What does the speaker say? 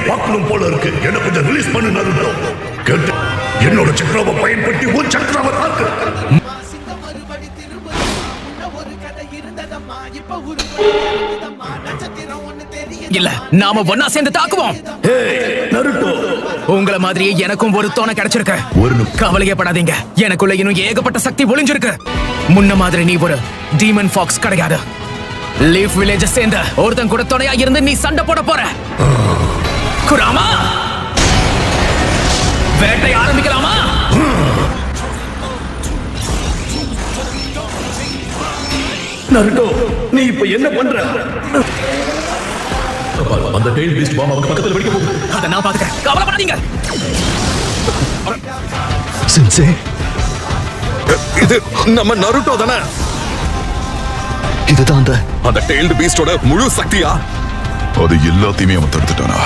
பார்க்கணும் போல இருக்கு. என்ன கொஞ்சம் ரிலீஸ் பண்ணு நருட்டோ. கேட்டு என்னோட சக்கராவை பயன்படுத்தி உன் சக்கராவை தாக்கு. இல்ல, நாம ஒன்னா சேர்ந்து தாக்குவோம். நருட்டோ, உங்களை மாதிரியே எனக்கும் ஒரு தோணை கிடைச்சிருக்கு. கவலையப்படாதீங்க, எனக்குள்ள இன்னும் ஏகப்பட்ட சக்தி ஒளிஞ்சிருக்கு. முன்ன மாதிரி நீ ஒரு டீமன் ஃபாக்ஸ் கிடையாது. லீஃப் வில்லேஜ் சேர்ந்த ஒருத்தன் கூட துணையா இருந்து நீ சண்டை போட போற. குராமா, வேட்டை ஆரம்பிக்கலாமா? நருட்டோ, நீ இப்ப என்ன பண்ற? அந்த டெயில் பீஸ்ட் பாம் அவங்க பக்கத்துல வெடிக்க போகுது. அத நான் பாத்துக்கிறேன், கவலைப்படாதீங்க. சென்சே, இது நம்ம நருட்டோ தானே? இதுதான் அந்த டெயில்டு பீஸ்டோட முழு சக்தியா? அது எல்லாத்தையுமே அவன் தடுத்துட்டானா?